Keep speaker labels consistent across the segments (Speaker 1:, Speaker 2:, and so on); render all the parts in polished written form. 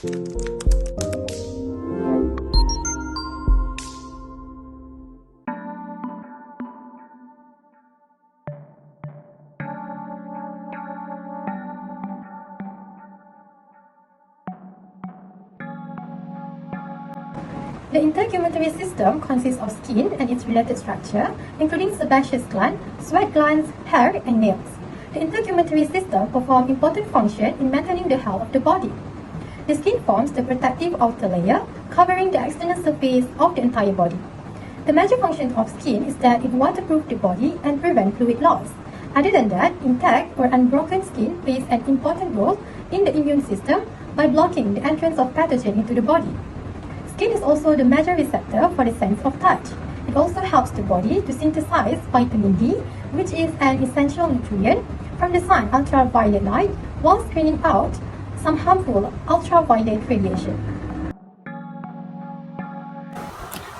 Speaker 1: The integumentary system consists of skin and its related structure, including sebaceous gland, sweat glands, hair, and nails. The integumentary system performs important functions in maintaining the health of the body. The skin forms the protective outer layer, covering the external surface of the entire body. The major function of skin is that it waterproofs the body and prevents fluid loss. Other than that, intact or unbroken skin plays an important role in the immune system by blocking the entrance of pathogen into the body. Skin is also the major receptor for the sense of touch. It also helps the body to synthesize vitamin D, which is an essential nutrient from the sun ultraviolet light, while screening out some harmful ultraviolet radiation.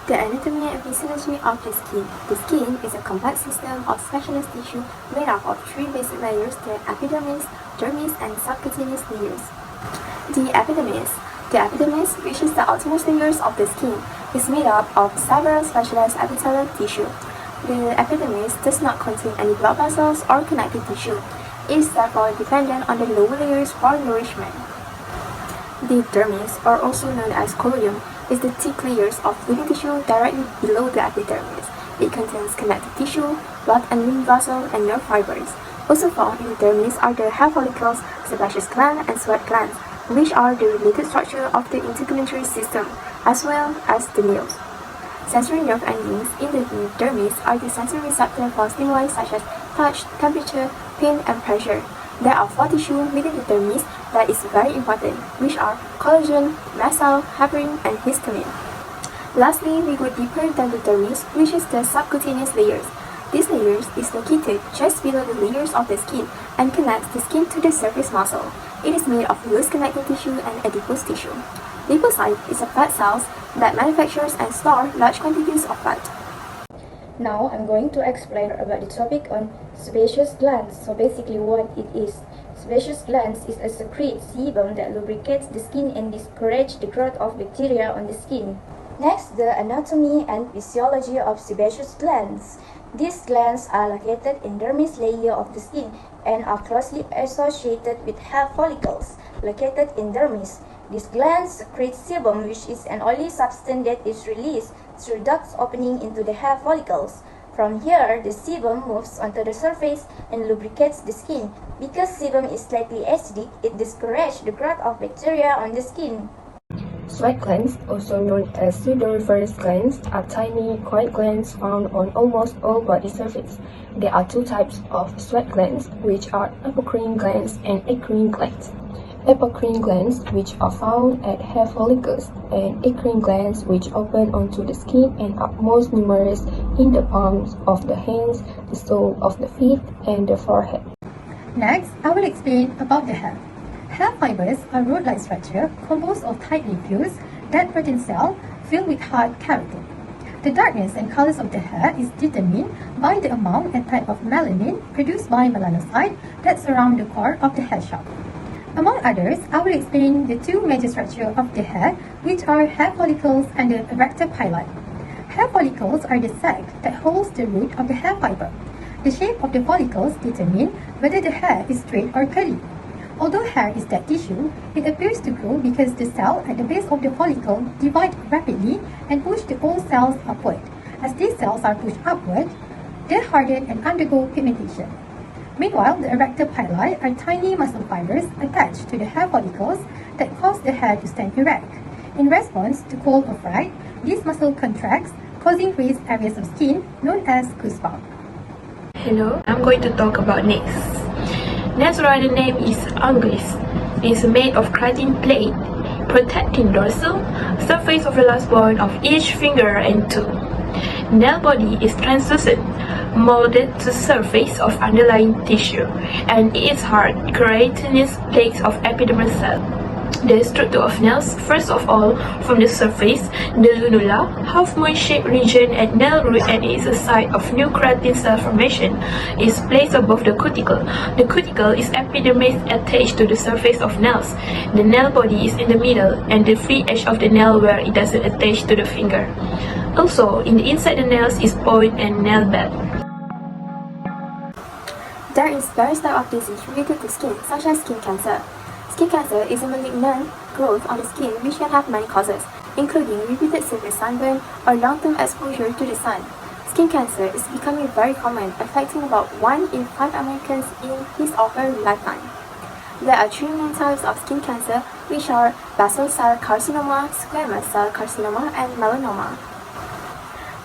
Speaker 2: The anatomy and physiology of the skin. The skin is a complex system of specialized tissue made up of three basic layers: the epidermis, dermis, and subcutaneous layers. The epidermis, which is the outermost layers of the skin, is made up of several specialized epithelial tissue. The epidermis does not contain any blood vessels or connective tissue. It is therefore dependent on the lower layers for nourishment. The dermis, or also known as colloidum, is the thick layers of living tissue directly below the epidermis. It contains connective tissue, blood and lymph vessels, and nerve fibers. Also found in the dermis are the hair follicles, sebaceous gland, and sweat glands, which are the related structure of the integumentary system, as well as the nails. Sensory nerve endings in the dermis are the sensory receptor for stimuli such as touch, temperature, pain, and pressure. There are 4 tissues within the dermis that is very important, which are collagen, mast cell, heparin, and histamine. Lastly, we go deeper than the dermis, which is the subcutaneous layers. This layer is located just below the layers of the skin and connects the skin to the surface muscle. It is made of loose connective tissue and adipose tissue. Lipocyte is a fat cells that manufactures and store large quantities of fat.
Speaker 3: Now I'm going to explain about the topic on sebaceous glands. So basically what it is. Sebaceous glands is a secrete sebum that lubricates the skin and discourages the growth of bacteria on the skin. Next, the anatomy and physiology of sebaceous glands. These glands are located in dermis layer of the skin and are closely associated with hair follicles located in dermis. These glands secrete sebum, which is an oily substance that is released through ducts opening into the hair follicles. From here, the sebum moves onto the surface and lubricates the skin. Because sebum is slightly acidic, it discourages the growth of bacteria on the skin.
Speaker 4: Sweat glands, also known as sudoriferous glands, are tiny, quiet glands found on almost all body surface. There are 2 types of sweat glands, which are apocrine glands and acrine glands. Apocrine glands, which are found at hair follicles, and acrine glands, which open onto the skin and are most numerous in the palms of the hands, the sole of the feet, and the forehead.
Speaker 1: Next, I will explain about the hair. Hair fibers are rod-like structure composed of tightly fused dead protein cells filled with hard keratin. The darkness and colors of the hair is determined by the amount and type of melanin produced by melanocytes that surround the core of the hair shaft. Among others, I will explain the 2 major structures of the hair, which are hair follicles and the erector pili. Hair follicles are the sac that holds the root of the hair fiber. The shape of the follicles determine whether the hair is straight or curly. Although hair is dead tissue, it appears to grow because the cell at the base of the follicle divide rapidly and push the old cells upward. As these cells are pushed upward, they harden and undergo pigmentation. Meanwhile, the erector pili are tiny muscle fibers attached to the hair follicles that cause the hair to stand erect. In response to cold or fright, this muscle contracts, causing raised areas of skin known as goosebumps.
Speaker 5: Hello, I'm going to talk about nails. Natural name is Anguis. It's made of keratin plate, protecting dorsal surface of the last bone of each finger and toe. Nail body is translucent, molded to the surface of underlying tissue, and it is hard, keratinous plaques of epidermal cell. The structure of nails, first of all, from the surface, the lunula, half-moon-shaped region at nail root and is a site of new keratin cell formation, is placed above the cuticle. The cuticle is epidermis attached to the surface of nails. The nail body is in the middle and the free edge of the nail where it doesn't attach to the finger. Also, in the inside the nails is point and nail bed.
Speaker 2: There is various types of disease related to skin, such as skin cancer. Skin cancer is a malignant growth on the skin which can have many causes, including repeated severe sunburn or long-term exposure to the sun. Skin cancer is becoming very common, affecting about 1 in 5 Americans in his or her lifetime. There are 3 main types of skin cancer, which are basal cell carcinoma, squamous cell carcinoma, and melanoma.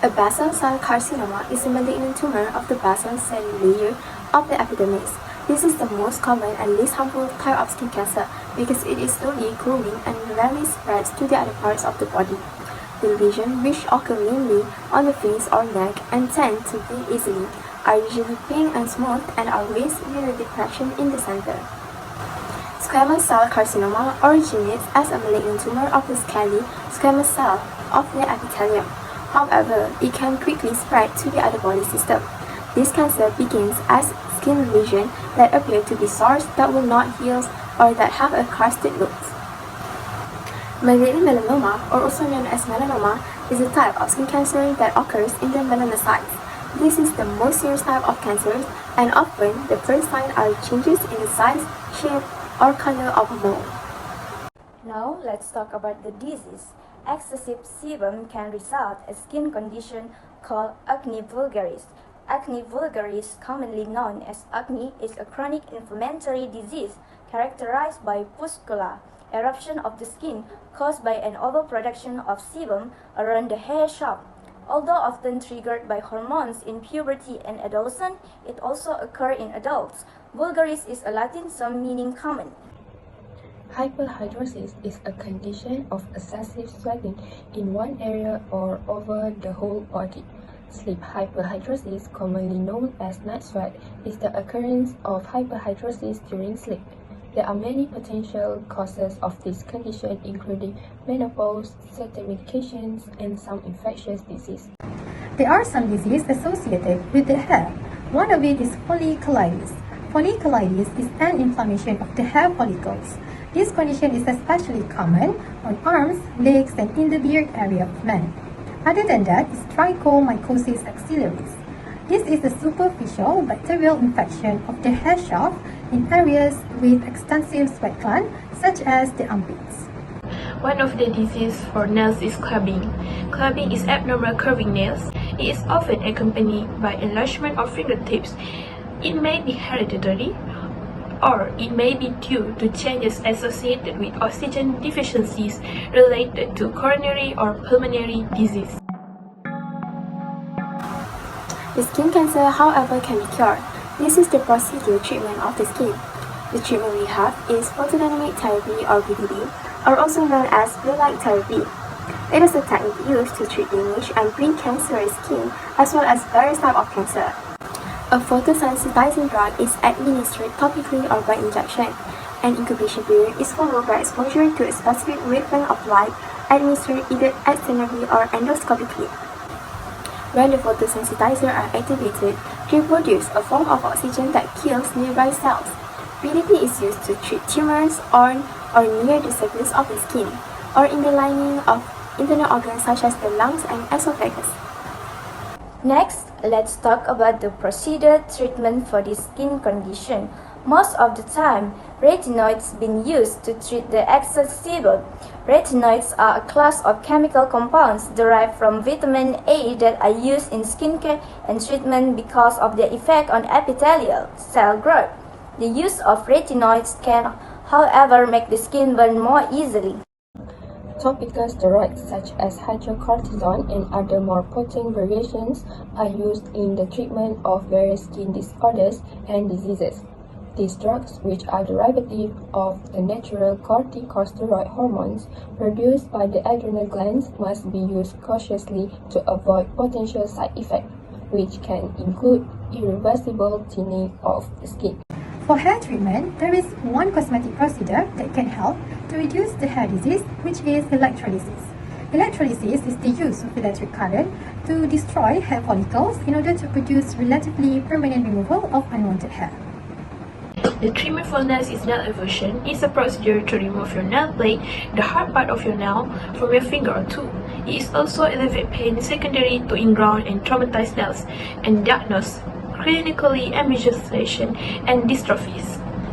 Speaker 2: A basal cell carcinoma is a malignant tumor of the basal cell layer of the epidermis. This is the most common and least harmful type of skin cancer because it is slowly growing and rarely spreads to the other parts of the body. The lesions, which occur mainly on the face or neck and tend to bleed easily, are usually pink and smooth and are raised with a depression in the center. Squamous cell carcinoma originates as a malignant tumor of the scaly squamous cell of the epithelium. However, it can quickly spread to the other body system. This cancer begins as skin lesions that appear to be sores that will not heal or that have a crusted look. Malignant melanoma, or also known as melanoma, is a type of skin cancer that occurs in the melanocytes. This is the most serious type of cancer, and often the first signs are changes in the size, shape, or color of a mole.
Speaker 3: Now let's talk about the disease. Excessive sebum can result in a skin condition called acne vulgaris. Acne vulgaris, commonly known as acne, is a chronic inflammatory disease characterized by pustula, eruption of the skin caused by an overproduction of sebum around the hair shaft. Although often triggered by hormones in puberty and adolescence, it also occurs in adults. Vulgaris is a Latin term meaning common.
Speaker 4: Hyperhidrosis is a condition of excessive sweating in one area or over the whole body. Sleep hyperhidrosis, commonly known as night sweat, is the occurrence of hyperhidrosis during sleep. There are many potential causes of this condition, including menopause, certain medications, and some infectious disease.
Speaker 1: There are some diseases associated with the hair. One of it is folliculitis. Folliculitis is an inflammation of the hair follicles. This condition is especially common on arms, legs, and in the beard area of men. Other than that is trichomycosis axillaris. This is a superficial bacterial infection of the hair shaft in areas with extensive sweat glands, such as the armpits.
Speaker 5: One of the diseases for nails is clubbing. Clubbing is abnormal curving nails. It is often accompanied by enlargement of fingertips. It may be hereditary, or it may be due to changes associated with oxygen deficiencies related to coronary or pulmonary disease.
Speaker 2: The skin cancer, however, can be cured. This is the procedure treatment of the skin. The treatment we have is photodynamic therapy or BDD, or also known as blue light therapy. It is a technique used to treat damaged and pre-cancerous skin as well as various types of cancer. A photosensitizing drug is administered topically or by injection. An incubation period is followed by exposure to a specific wavelength of light administered either externally or endoscopically. When the photosensitizer are activated, they produce a form of oxygen that kills nearby cells. BDD is used to treat tumors on or near the surface of the skin, or in the lining of internal organs such as the lungs and esophagus.
Speaker 3: Next, let's talk about the procedure treatment for this skin condition. Most of the time, retinoids been used to treat the excess sebum. Retinoids are a class of chemical compounds derived from vitamin A that are used in skincare and treatment because of their effect on epithelial cell growth. The use of retinoids can, however, make the skin burn more easily.
Speaker 4: Topical steroids such as hydrocortisone and other more potent variations are used in the treatment of various skin disorders and diseases. These drugs, which are derivative of the natural corticosteroid hormones produced by the adrenal glands, must be used cautiously to avoid potential side effects, which can include irreversible thinning of the skin.
Speaker 1: For hair treatment, there is one cosmetic procedure that can help to reduce the hair disease, which is electrolysis. Electrolysis is the use of electric current to destroy hair follicles in order to produce relatively permanent removal of unwanted hair.
Speaker 5: The treatment for nails is nail eversion. It's a procedure to remove your nail plate, the hard part of your nail, from your finger or toe. It is also alleviate pain secondary to ingrown and traumatized nails and diagnose clinically ambiguous lesion and dystrophies.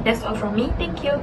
Speaker 5: That's all from me. Thank you.